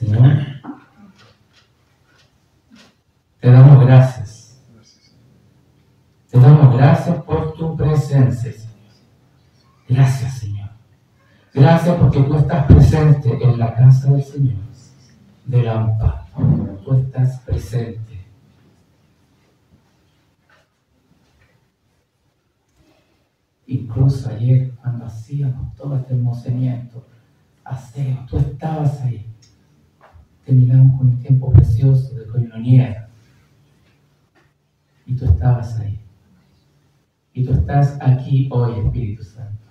Señor, te damos gracias. Te damos gracias por tu presencia, Señor. Gracias, Señor. Gracias porque tú estás presente en la casa del Señor, del amparo. Tú estás presente. Incluso ayer, cuando hacíamos todo este hermosamiento, aseo, tú estabas ahí. Terminamos con un tiempo precioso de coinonía. Y tú estabas ahí. Y tú estás aquí hoy, Espíritu Santo.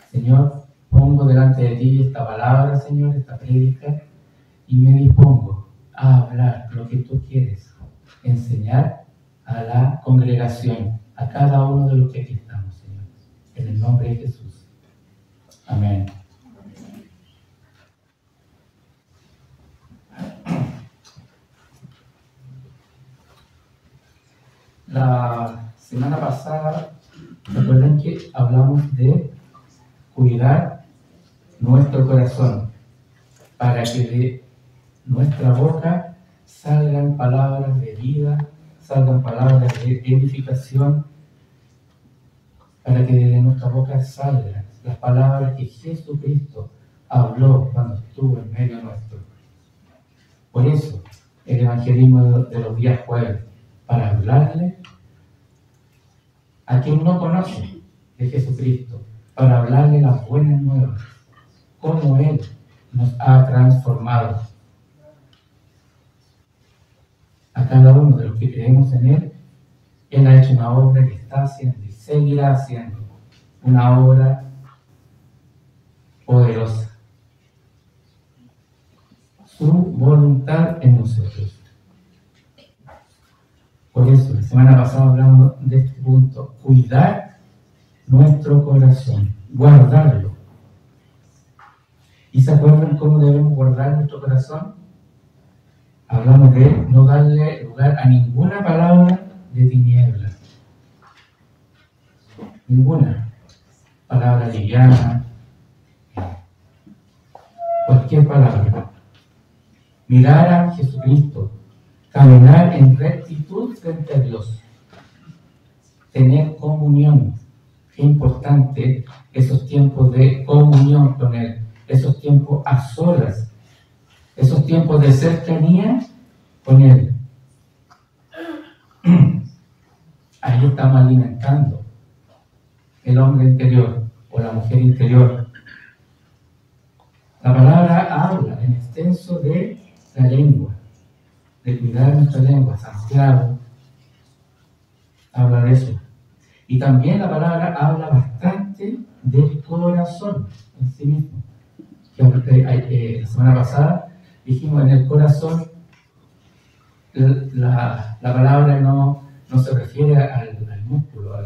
Señor, pongo delante de ti esta palabra, Señor, esta prédica, y me dispongo a hablar lo que tú quieres enseñar a la congregación, a cada uno de los que aquí estamos, Señor. En el nombre de Jesús. Amén. La semana pasada, recuerden que hablamos de cuidar nuestro corazón para que de nuestra boca salgan palabras de vida, salgan palabras de edificación, para que de nuestra boca salgan las palabras que Jesucristo habló cuando estuvo en medio nuestro. Por eso, el evangelismo de los días jueves, para hablarle a quien no conoce de Jesucristo, para hablarle las buenas nuevas, cómo Él nos ha transformado. A cada uno de los que creemos en Él, Él ha hecho una obra que está haciendo y seguirá haciendo, una obra poderosa. Su voluntad en nosotros. Por eso, la semana pasada hablamos de este punto, cuidar nuestro corazón, guardarlo. ¿Y se acuerdan cómo debemos guardar nuestro corazón? Hablamos de no darle lugar a ninguna palabra de tinieblas. Ninguna palabra liviana, cualquier palabra. Mirar a Jesucristo, caminar en rectitud frente a Dios, tener comunión. Qué importante esos tiempos de comunión con Él, esos tiempos a solas, esos tiempos de cercanía con Él. Ahí estamos alimentando el hombre interior o la mujer interior. La palabra habla en extenso de la lengua, de cuidar nuestra lengua. Santiago habla de eso. Y también la palabra habla bastante del corazón en sí mismo. La semana pasada dijimos en el corazón, la palabra no se refiere al músculo,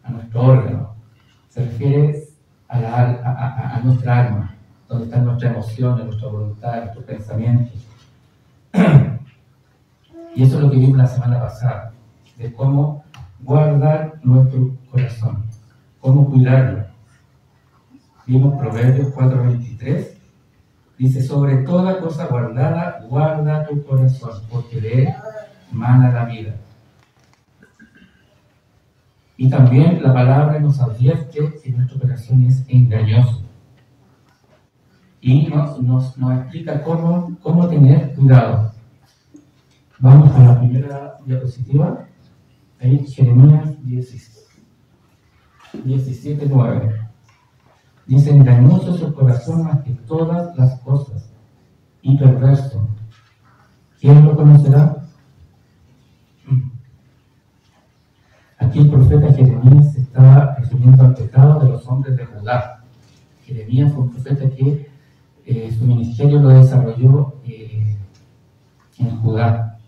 a nuestro órgano, se refiere a nuestra alma, donde están nuestras emociones, nuestra voluntad, nuestros pensamientos. Y eso es lo que vimos la semana pasada, de cómo guardar nuestro corazón, cómo cuidarlo. Vimos Proverbios 4:23, dice, sobre toda cosa guardada, guarda tu corazón, porque de él mana la vida. Y también la palabra nos advierte que nuestro corazón es engañoso. Y nos explica cómo tener cuidado. Vamos a la primera diapositiva. Ahí, Jeremías 17:9. Dice, engañoso es el corazón más que todas las cosas, y perverso. ¿Quién lo conocerá? Aquí el profeta Jeremías se estaba refiriendo al pecado de los hombres de Judá. Jeremías fue un profeta que su ministerio lo desarrolló en Judá,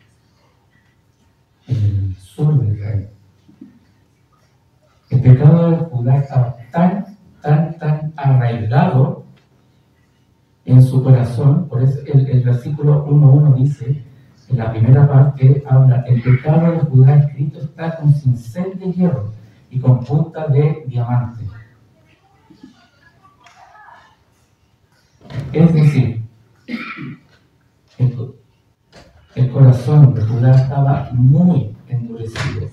en el sur de Israel. El pecado de Judá estaba tan arraigado en su corazón. Por eso el versículo 1:1 dice, en la primera parte habla, el pecado de Judá escrito está con cincel de hierro y con punta de diamante. Es decir, corazón de Judá estaba muy endurecido.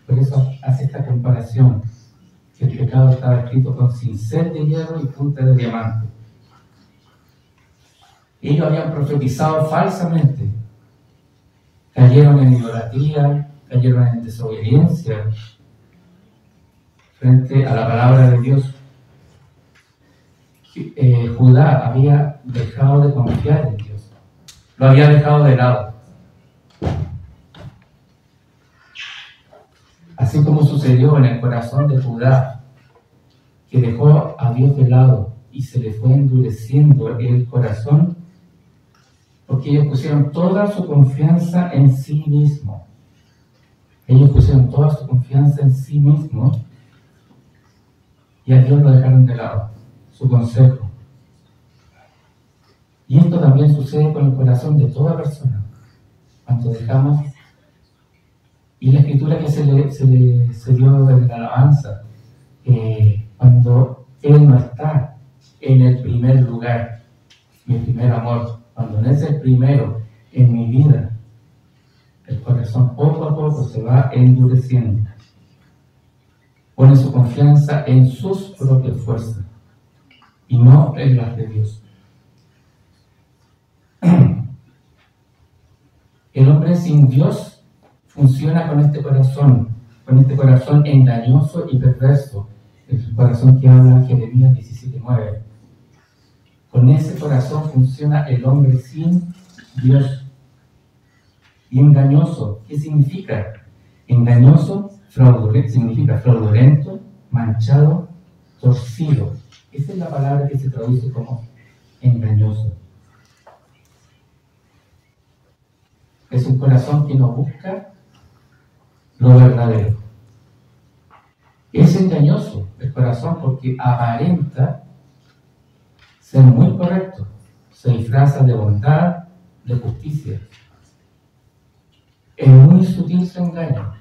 Por eso hace esta comparación, que el pecado estaba escrito con cincel de hierro y punta de diamante. Ellos habían profetizado falsamente, cayeron en idolatría, cayeron en desobediencia frente a la palabra de Dios. Judá había dejado de confiar en Dios, lo había dejado de lado. Así como sucedió en el corazón de Judá, que dejó a Dios de lado y se le fue endureciendo el corazón, porque ellos pusieron toda su confianza en sí mismos. Ellos pusieron toda su confianza en sí mismos y a Dios lo dejaron de lado, su consejo. Y esto también sucede con el corazón de toda persona. Cuando dejamos, y la escritura que se dio en la alabanza, cuando Él no está en el primer lugar, mi primer amor, cuando no es el primero en mi vida, el corazón poco a poco se va endureciendo. Pone su confianza en sus propias fuerzas y no en las de Dios. El hombre sin Dios funciona con este corazón engañoso y perverso, el corazón que habla Jeremías 17:9. Con ese corazón funciona el hombre sin Dios. Y engañoso, ¿qué significa? Engañoso, significa fraudulento, manchado, torcido. Esa es la palabra que se traduce como engañoso. Es un corazón que no busca lo verdadero. Es engañoso el corazón porque aparenta ser muy correcto, se disfraza de bondad, de justicia. Es muy sutil su engaño,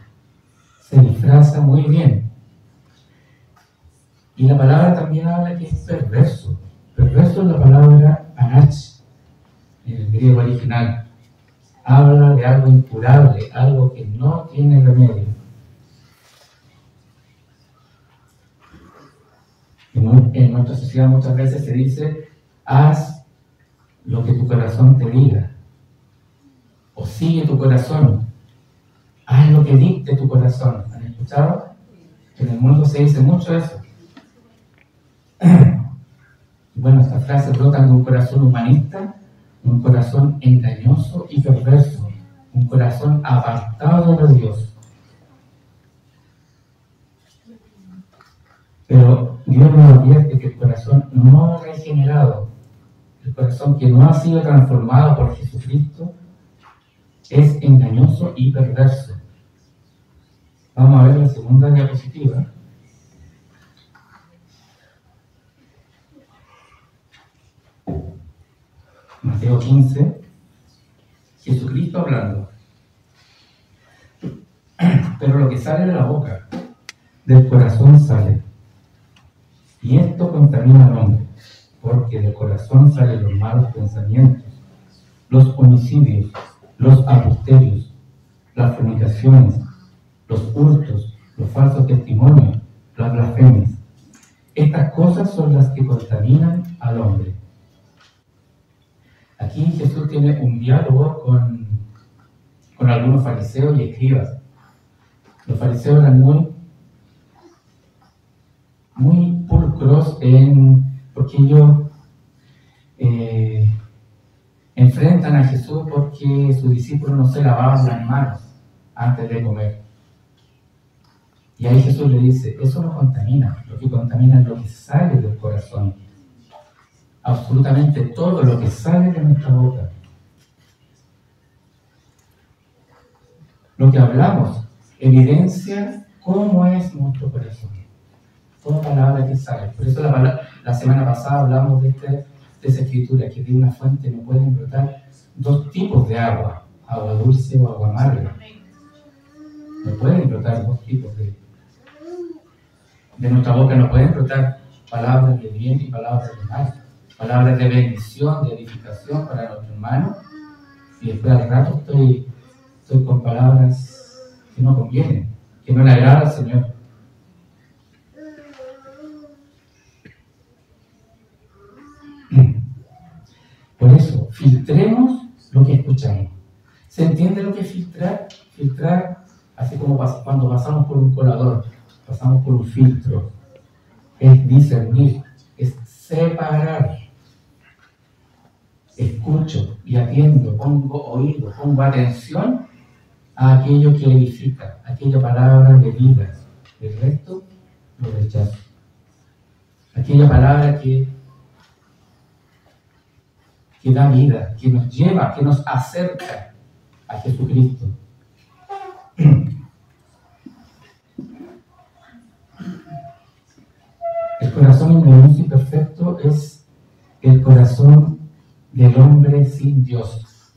se disfraza muy bien. Y la palabra también habla que es perverso. Perverso es la palabra anach, en el griego original. Habla de algo incurable, algo que no tiene remedio. En nuestra sociedad muchas veces se dice, haz lo que tu corazón te diga, o sigue tu corazón, haz lo que dicte tu corazón. ¿Han escuchado? En el mundo se dice mucho eso. Bueno, estas frases brotan de un corazón humanista, un corazón engañoso y perverso, un corazón apartado de Dios. Pero Dios nos advierte que el corazón no regenerado, el corazón que no ha sido transformado por Jesucristo, es engañoso y perverso. Vamos a ver la segunda diapositiva. Mateo 15, Jesucristo hablando. Pero lo que sale de la boca, del corazón sale. Y esto contamina al hombre, porque del corazón salen los malos pensamientos, los homicidios, los adulterios, las fornicaciones, los hurtos, los falsos testimonios, las blasfemias. Estas cosas son las que contaminan al hombre. Aquí Jesús tiene un diálogo con algunos fariseos y escribas. Los fariseos eran muy pulcros porque ellos enfrentan a Jesús porque sus discípulos no se lavaban las manos antes de comer. Y ahí Jesús le dice, eso no contamina, lo que contamina es lo que sale del corazón. Absolutamente todo lo que sale de nuestra boca. Lo que hablamos evidencia cómo es nuestro corazón. Toda palabra que sale. Por eso la semana pasada hablamos de esa escritura, que de una fuente no pueden brotar dos tipos de agua, agua dulce o agua amarga. No pueden brotar dos tipos de nuestra boca, no pueden brotar palabras de bien y palabras de mal. Palabras de bendición, de edificación para nuestro hermano, y después al rato estoy estoy con palabras que no convienen, que no le agradan al Señor. Por eso, filtremos lo que escuchamos. ¿Se entiende lo que es filtrar? Filtrar, así como cuando pasamos por un colador, pasamos por un filtro, es discernir, es separar. Escucho y atiendo, pongo oído, pongo atención a aquello que edifica, a aquella palabra de vida. El resto lo rechazo. Aquella palabra que da vida, que nos lleva, que nos acerca a Jesucristo. El corazón engañoso y perfecto es el corazón del hombre sin Dios,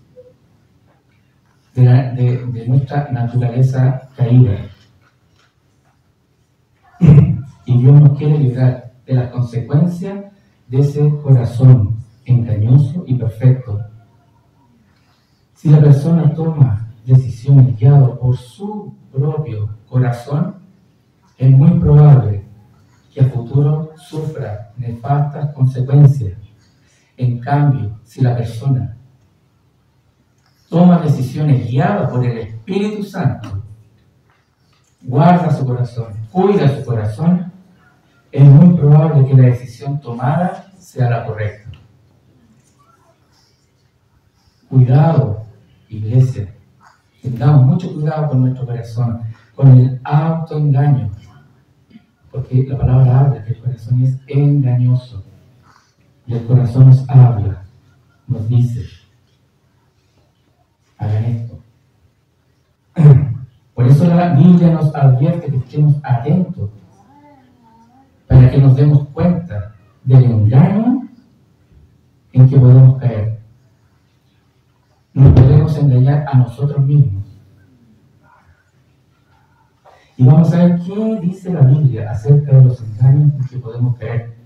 de nuestra naturaleza caída. Y Dios nos quiere librar de las consecuencias de ese corazón engañoso y perfecto. Si la persona toma decisiones guiadas por su propio corazón, es muy probable que a futuro sufra nefastas consecuencias. En cambio, si la persona toma decisiones guiadas por el Espíritu Santo, guarda su corazón, cuida su corazón, es muy probable que la decisión tomada sea la correcta. Cuidado, iglesia. Tengamos mucho cuidado con nuestro corazón, con el autoengaño. Porque la palabra habla que el corazón es engañoso. Y el corazón nos habla, nos dice, hagan esto. Por eso la Biblia nos advierte que estemos atentos, para que nos demos cuenta del engaño en que podemos caer. Nos podemos engañar a nosotros mismos. Y vamos a ver qué dice la Biblia acerca de los engaños en que podemos caer.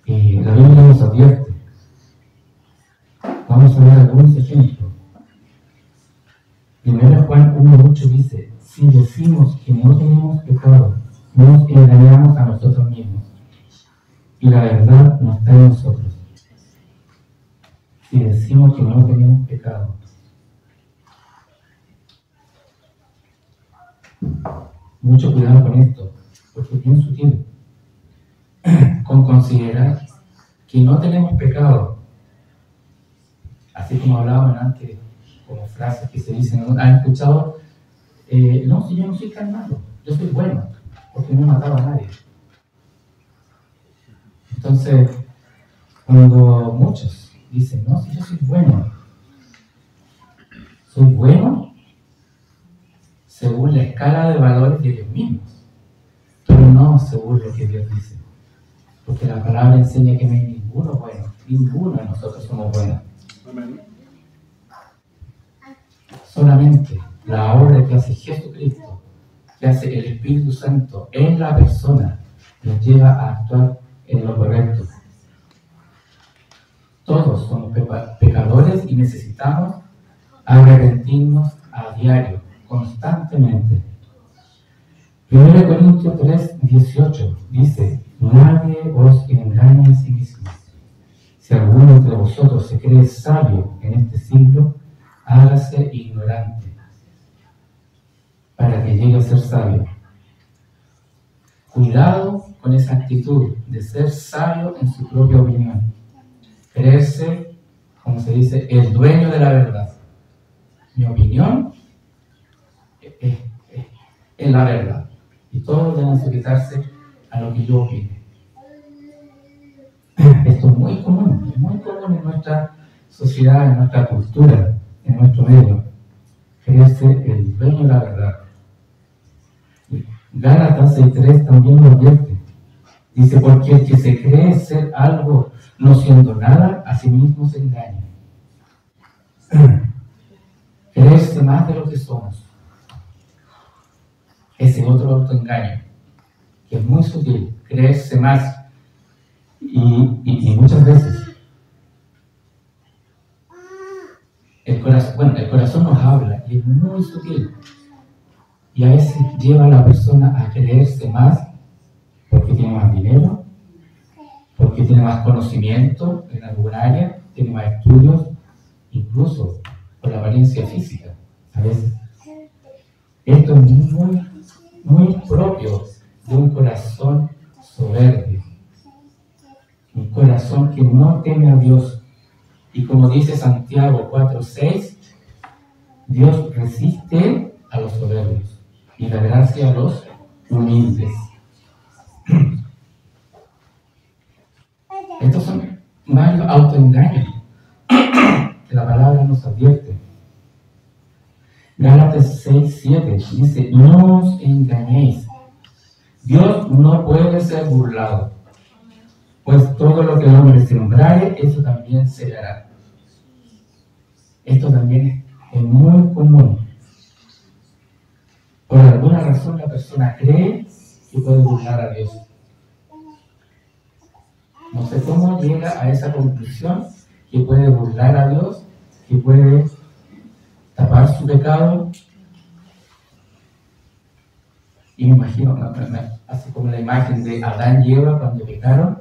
La Biblia nos advierte. Vamos a ver algunos ejemplos. Primero Juan 1:8 dice: si decimos que no tenemos pecado, nos engañamos a nosotros mismos, y la verdad no está en nosotros. Si decimos que no tenemos pecado. Mucho cuidado con esto, porque es bien sutil. Con considerar que no tenemos pecado, así como hablábamos antes, como frases que se dicen, ¿han escuchado? No, si yo no soy tan malo, yo soy bueno, porque no he matado a nadie. Entonces, cuando muchos dicen, no, si yo soy bueno según la escala de valores de ellos mismos, pero no según lo que Dios dice. Porque la palabra enseña que no hay ninguno bueno, ninguno de nosotros somos buenos. Amén. Solamente la obra que hace Jesucristo, que hace el Espíritu Santo en la persona, nos lleva a actuar en lo correcto. Todos somos pecadores y necesitamos arrepentirnos a diario, constantemente. 1 Corintios 3:18 dice: nadie os engañe a sí mismo. Si alguno entre vosotros se cree sabio en este siglo, hágase ignorante, para que llegue a ser sabio. Cuidado con esa actitud de ser sabio en su propia opinión. Creerse, como se dice, el dueño de la verdad. Mi opinión es la verdad. Y todos deben sujetarse a lo que yo opine. Esto es muy común en nuestra sociedad, en nuestra cultura, en nuestro medio. Creerse el dueño de la verdad. Gálatas 6:3 también lo advierte. Dice: porque el que se cree ser algo no siendo nada, a sí mismo se engaña. Creerse más de lo que somos. Ese otro autoengaño, que es muy sutil, creerse más. Y muchas veces el el corazón nos habla y es muy sutil. Y a veces lleva a la persona a creerse más porque tiene más dinero, porque tiene más conocimiento en algún área, tiene más estudios, incluso por la apariencia física. A veces esto es muy propio de un corazón soberbio, un corazón que no teme a Dios. Y como dice Santiago 4:6, Dios resiste a los soberbios y da gracia a los humildes. Estos son varios autoengaños que la palabra nos advierte. Gálatas 6:7 dice: no os engañéis, Dios no puede ser burlado, pues todo lo que el hombre sembrare, eso también segará. Esto también es muy común. Por alguna razón la persona cree que puede burlar a Dios. No sé cómo llega a esa conclusión que puede burlar a Dios, que puede tapar su pecado. Y me imagino, así como la imagen de Adán y Eva cuando pecaron,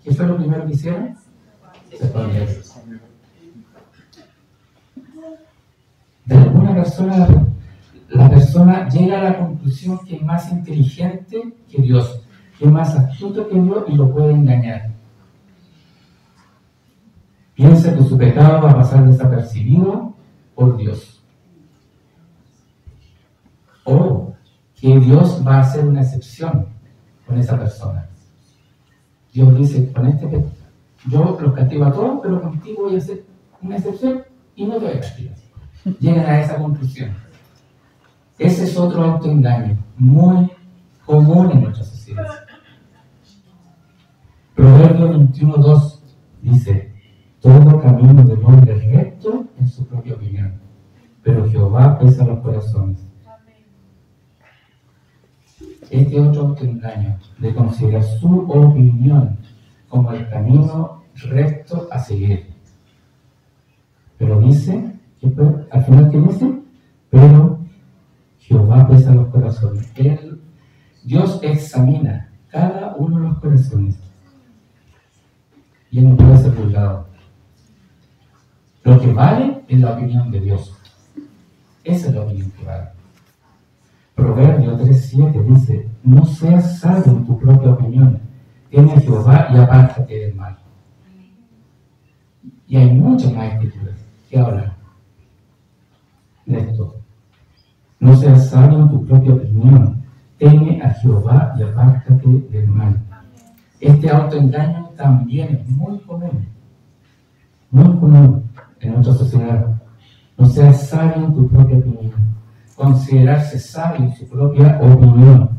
¿qué fue lo primero que hicieron? Se escondieron. De alguna persona, la persona llega a la conclusión que es más inteligente que Dios, que es más astuto que Dios y lo puede engañar. Piensa que su pecado va a pasar desapercibido por Dios. O que Dios va a hacer una excepción con esa persona. Dios dice, con este pecado, yo los castigo a todos, pero contigo voy a hacer una excepción y no te voy a castigar. Llegan a esa conclusión. Ese es otro autoengaño muy común en nuestra sociedad. Proverbios 21:2 dice: todo camino del hombre es recto en su propia opinión, pero Jehová pesa los corazones. Este otro autoengaño de considerar su opinión como el camino recto a seguir. Pero dice, al final, ¿qué dice? Pero Jehová pesa los corazones. Dios examina cada uno de los corazones y Él no puede ser burlado. Lo que vale es la opinión de Dios. Esa es la opinión que vale. Proverbios 3:7 dice: no seas sabio en tu propia opinión, teme a Jehová y apártate del mal. Y hay muchas más escrituras que hablan de esto. No seas sabio en tu propia opinión, teme a Jehová y apártate del mal. Este autoengaño también es muy común en nuestra sociedad. No seas sabio en tu propia opinión. Considerarse sabio en su propia opinión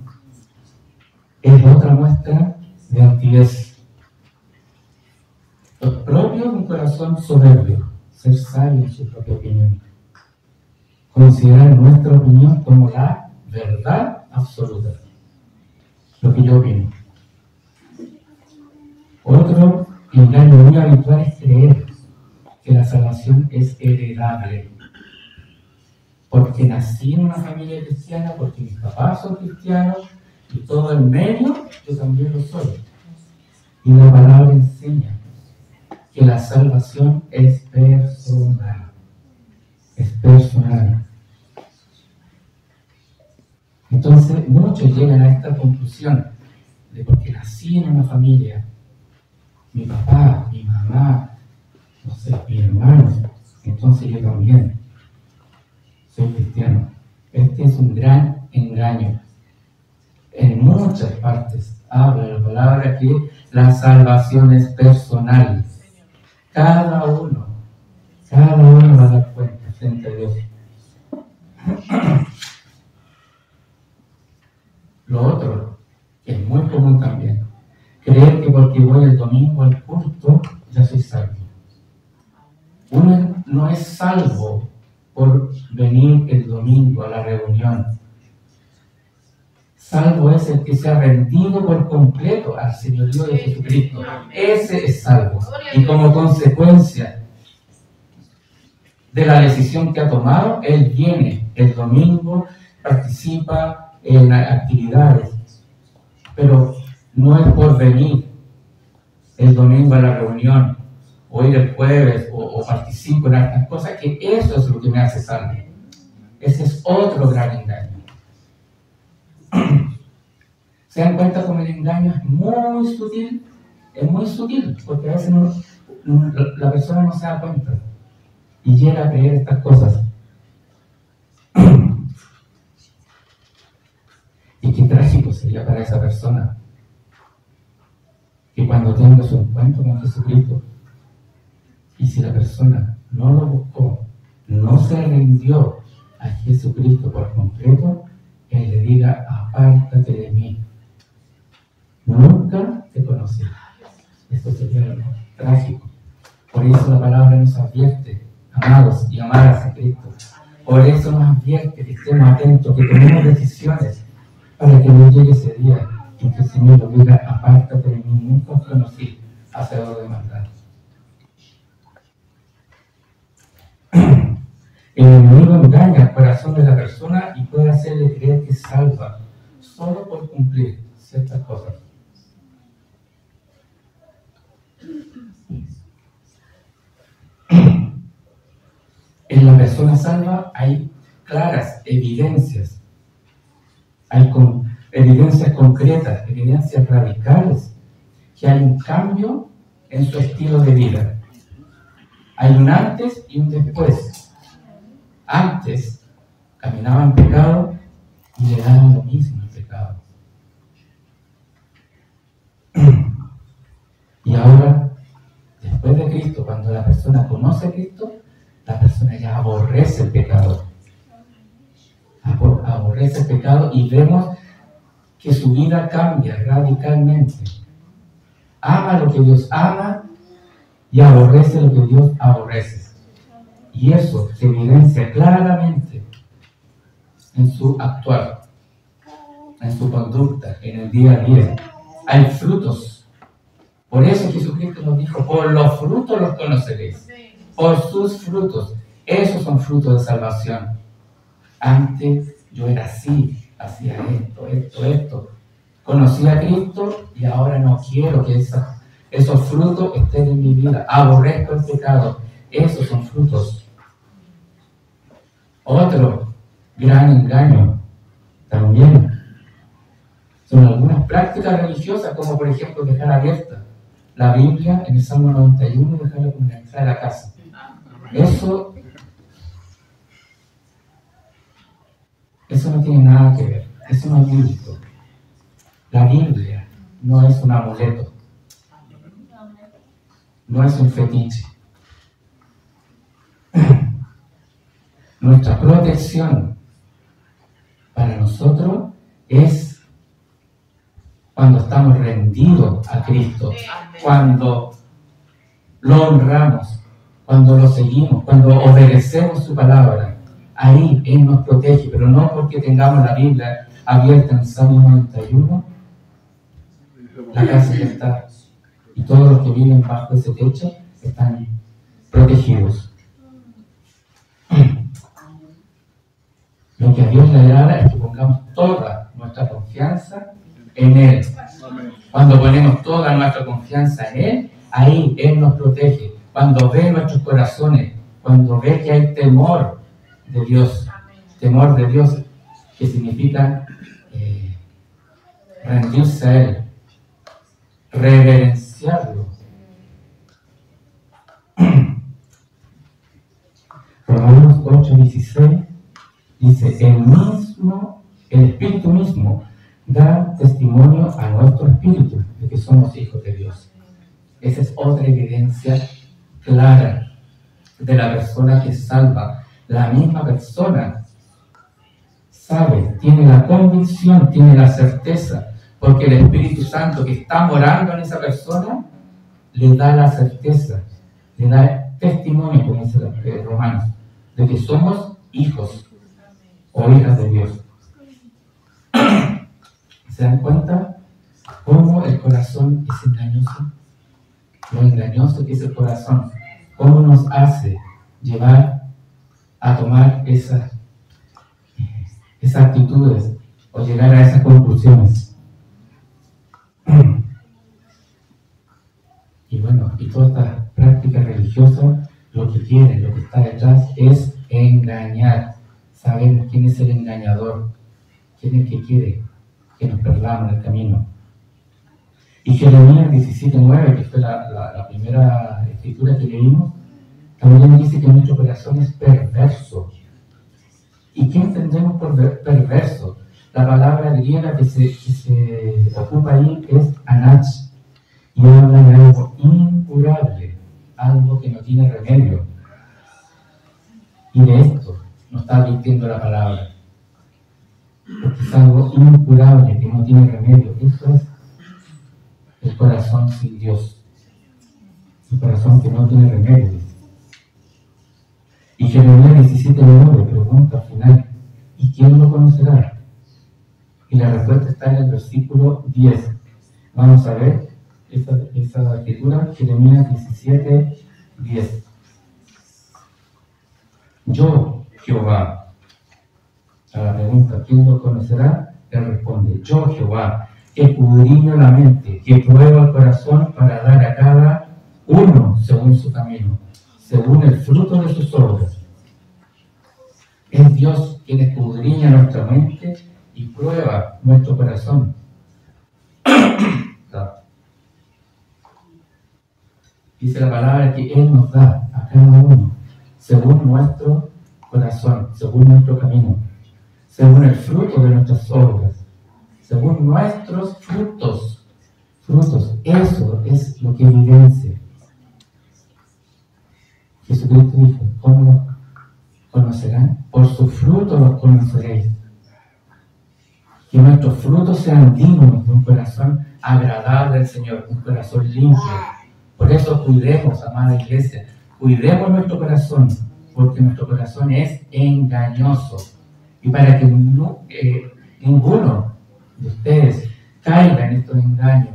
es otra muestra de altivez. Lo propio de un corazón soberbio, ser sabio en su propia opinión. Considerar nuestra opinión como la verdad absoluta. Lo que yo opino. Otro engaño muy habitual es creer que la salvación es heredable. Porque nací en una familia cristiana, porque mis papás son cristianos, y todo el medio, yo también lo soy. Y la palabra enseña que la salvación es personal. Es personal. Entonces, muchos llegan a esta conclusión de porque nací en una familia, mi papá, mi mamá, no sé, mi hermano, entonces yo también soy cristiano. Este es un gran engaño. En muchas partes habla la palabra que la salvación es personal. Cada uno va a dar cuenta frente a Dios. Lo otro, que es muy común también, creer que porque voy el domingo al culto, ya soy salvo. Uno no es salvo por venir el domingo a la reunión. Salvo es el que se ha rendido por completo al señorío de Jesucristo. Ese es salvo. Y como consecuencia, de la decisión que ha tomado, él viene el domingo, participa en actividades, pero no es por venir el domingo a la reunión, o ir el jueves, o participo en estas cosas, que eso es lo que me hace salvo. Ese es otro gran engaño. ¿Se dan cuenta cómo el engaño es muy sutil? Es muy sutil, porque a veces la persona no se da cuenta y llega a creer estas cosas. Y qué trágico sería para esa persona que cuando tenga su encuentro con Jesucristo, y si la persona no lo buscó, no se rindió a Jesucristo por completo, Él le diga: apártate de mí, nunca te conocí. Esto sería algo trágico. Por eso la palabra nos advierte, amados y amadas a Cristo. Por eso nos advierte que estemos atentos, que tomemos decisiones para que no llegue ese día en que el Señor nos diga: apártate de mí, nunca os conocí, hacedor de maldad. El enemigo engaña el corazón de la persona y puede hacerle creer que es salva solo por cumplir ciertas cosas. En la persona salva hay claras evidencias, hay evidencias concretas, evidencias radicales, que hay un cambio en su estilo de vida. Hay un antes y un después. Antes caminaba en pecado y le daban lo mismo el pecado. Y ahora, después de Cristo, cuando la persona conoce a Cristo, la persona ya aborrece el pecado. Aborrece el pecado y vemos que su vida cambia radicalmente. Ama lo que Dios ama y aborrece lo que Dios aborrece. Y eso se evidencia claramente en su actuar, en su conducta, en el día a día. Hay frutos. Por eso Jesucristo nos dijo: por los frutos los conoceréis. Por sus frutos. Esos son frutos de salvación. Antes yo era así, hacía esto. Conocí a Cristo y ahora no quiero que esos frutos estén en mi vida. Aborrezco el pecado. Esos son frutos. Otro gran engaño también son algunas prácticas religiosas, como por ejemplo dejar abierta la Biblia en el Salmo 91 y dejarla como en la entrada de la casa. Eso no tiene nada que ver. Eso no es bíblico. La Biblia no es un amuleto. No es un fetiche. Nuestra protección para nosotros es cuando estamos rendidos a Cristo, cuando lo honramos, cuando lo seguimos, cuando obedecemos su palabra. Ahí Él nos protege, pero no porque tengamos la Biblia abierta en el Salmo 91. La casa ya está, y todos los que viven bajo ese techo están protegidos. Lo que a Dios le agrada es que pongamos toda nuestra confianza en Él. Cuando ponemos toda nuestra confianza en Él, ahí Él nos protege. Cuando ve nuestros corazones, cuando ve que hay temor de Dios, que significa rendirse a Él, reverenciarlo. Romanos 8:16 dice: el Espíritu mismo da testimonio a nuestro espíritu de que somos hijos de Dios. Esa es otra evidencia clara de la persona que salva. La misma persona sabe, tiene la convicción, tiene la certeza, porque el Espíritu Santo que está morando en esa persona le da la certeza, le da testimonio, como dice Romanos, de que somos hijos o hijas de Dios. ¿Se dan cuenta cómo el corazón es engañoso? Lo engañoso que es el corazón, cómo nos hace llevar a tomar esas actitudes o llegar a esas conclusiones. Y bueno, y toda esta práctica religiosa, lo que quiere, lo que está detrás es engañar. Sabemos quién es el engañador, quién es el que quiere que nos perdamos en el camino. Y Jeremías 17:9, que fue la primera escritura que leímos, también dice que nuestro corazón es perverso. ¿Y qué entendemos por perverso? La palabra griega que se ocupa ahí es anach, y habla de algo incurable, algo que no tiene remedio. Y de esto nos está advirtiendo la palabra, porque es algo incurable, que no tiene remedio. Eso es el corazón sin Dios, el corazón que no tiene remedio. Y Jeremías 17:9 pregunta al final, ¿y quién lo conocerá? Y la respuesta está en el versículo 10. Vamos a ver esa escritura, Jeremías 17:10. Yo, Jehová, a la pregunta, ¿quién lo conocerá? Él responde, yo, Jehová, que escudriño la mente, que pruebo el corazón para dar a cada uno según su camino, según el fruto de sus obras. Es Dios quien escudriña nuestra mente y prueba nuestro corazón. Dice la palabra que Él nos da a cada uno según nuestro corazón, según nuestro camino, según el fruto de nuestras obras, según nuestros frutos. Eso es lo que evidencia. Jesucristo dijo, ¿cómo los conocerán? Por su fruto los conoceréis. Que nuestros frutos sean dignos de un corazón agradable al Señor, un corazón limpio. Por eso cuidemos, amada iglesia, cuidemos nuestro corazón, porque nuestro corazón es engañoso. Y para que ninguno de ustedes caiga en estos engaños,